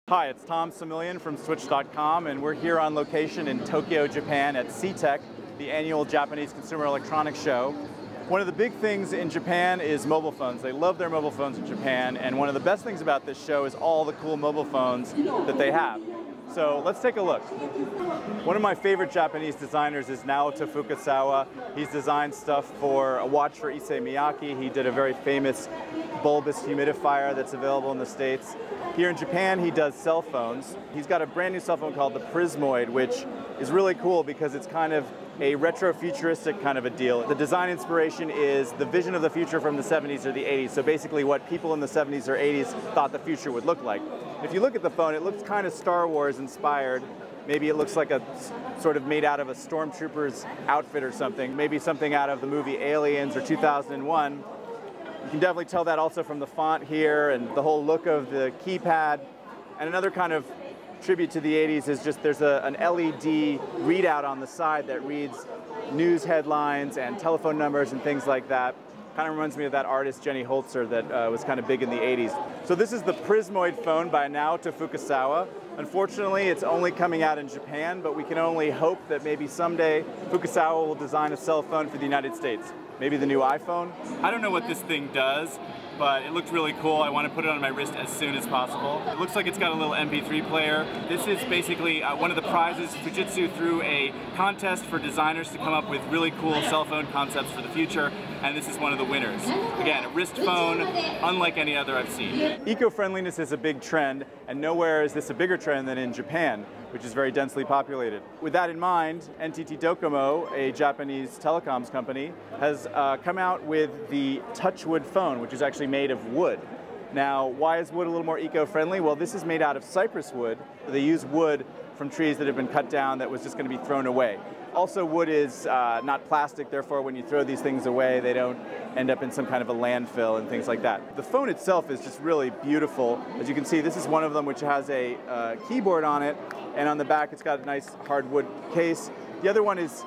Hi, it's Tom Samiljan from Switch.com, and we're here on location in Tokyo, Japan at CEATEC, the annual Japanese Consumer Electronics Show. One of the big things in Japan is mobile phones. They love their mobile phones in Japan, and one of the best things about this show is all the cool mobile phones that they have. So let's take a look. One of my favorite Japanese designers is Naoto Fukasawa. He's designed stuff for a watch for Issey Miyake. He did a very famous bulbous humidifier that's available in the States. Here in Japan, he does cell phones. He's got a brand new cell phone called the Prismoid, which is really cool because it's kind of a retro-futuristic kind of a deal. The design inspiration is the vision of the future from the 70s or the 80s, so basically what people in the 70s or 80s thought the future would look like. If you look at the phone, it looks kind of Star Wars inspired. Maybe it looks like a sort of made out of a stormtrooper's outfit or something, maybe something out of the movie Aliens or 2001. You can definitely tell that also from the font here and the whole look of the keypad. And another kind of tribute to the 80s is just there's an LED readout on the side that reads news headlines and telephone numbers and things like that. Kind of reminds me of that artist Jenny Holzer that was kind of big in the 80s. So this is the Prismoid phone by Naoto Fukasawa. Unfortunately, it's only coming out in Japan, but we can only hope that maybe someday Fukasawa will design a cell phone for the United States. Maybe the new iPhone? I don't know what this thing does, but it looks really cool. I want to put it on my wrist as soon as possible. It looks like it's got a little MP3 player. This is basically one of the prizes. Fujitsu threw a contest for designers to come up with really cool cell phone concepts for the future, and this is one of the winners. Again, a wrist phone, unlike any other I've seen. Eco-friendliness is a big trend, and nowhere is this a bigger trend than in Japan, which is very densely populated. With that in mind, NTT Docomo, a Japanese telecoms company, has come out with the Touchwood phone, which is actually made of wood. Now, why is wood a little more eco-friendly? Well, this is made out of cypress wood. They use wood from trees that have been cut down that was just going to be thrown away. Also, wood is not plastic, therefore when you throw these things away, they don't end up in some kind of a landfill and things like that. The phone itself is just really beautiful. As you can see, this is one of them which has a keyboard on it, and on the back it's got a nice hardwood case. The other one is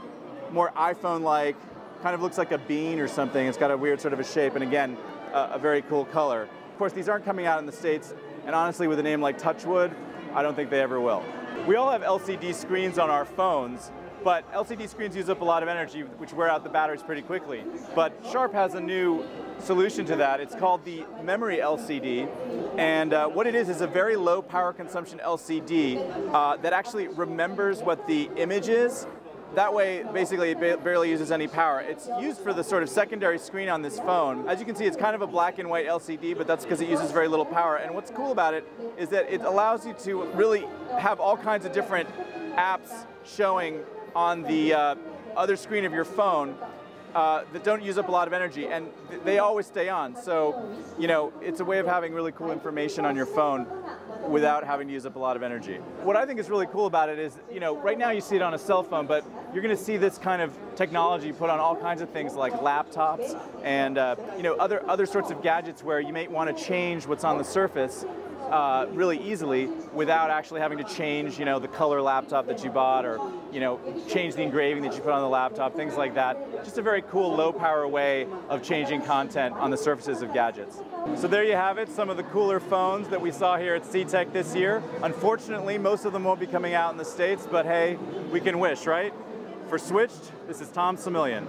more iPhone-like, kind of looks like a bean or something. It's got a weird sort of a shape, and again, a very cool color. Of course, these aren't coming out in the States, and honestly, with a name like Touchwood, I don't think they ever will. We all have LCD screens on our phones, but LCD screens use up a lot of energy, which wear out the batteries pretty quickly. But Sharp has a new solution to that. It's called the Memory LCD, and what it is a very low power consumption LCD that actually remembers what the image is. That way, basically, it barely uses any power. It's used for the sort of secondary screen on this phone. As you can see, it's kind of a black and white LCD, but that's because it uses very little power. And what's cool about it is that it allows you to really have all kinds of different apps showing on the other screen of your phone that don't use up a lot of energy, and they always stay on. So, you know, it's a way of having really cool information on your phone without having to use up a lot of energy. What I think is really cool about it is, you know, right now you see it on a cell phone, but you're going to see this kind of technology put on all kinds of things like laptops and you know, other sorts of gadgets where you may want to change what's on the surface really easily without actually having to change, you know, the color laptop that you bought, or, you know, change the engraving that you put on the laptop, things like that. Just a very cool low-power way of changing content on the surfaces of gadgets. So there you have it, some of the cooler phones that we saw here at CEATEC this year. Unfortunately, most of them won't be coming out in the States, but hey, we can wish, right? For Switched, this is Tom Samiljan.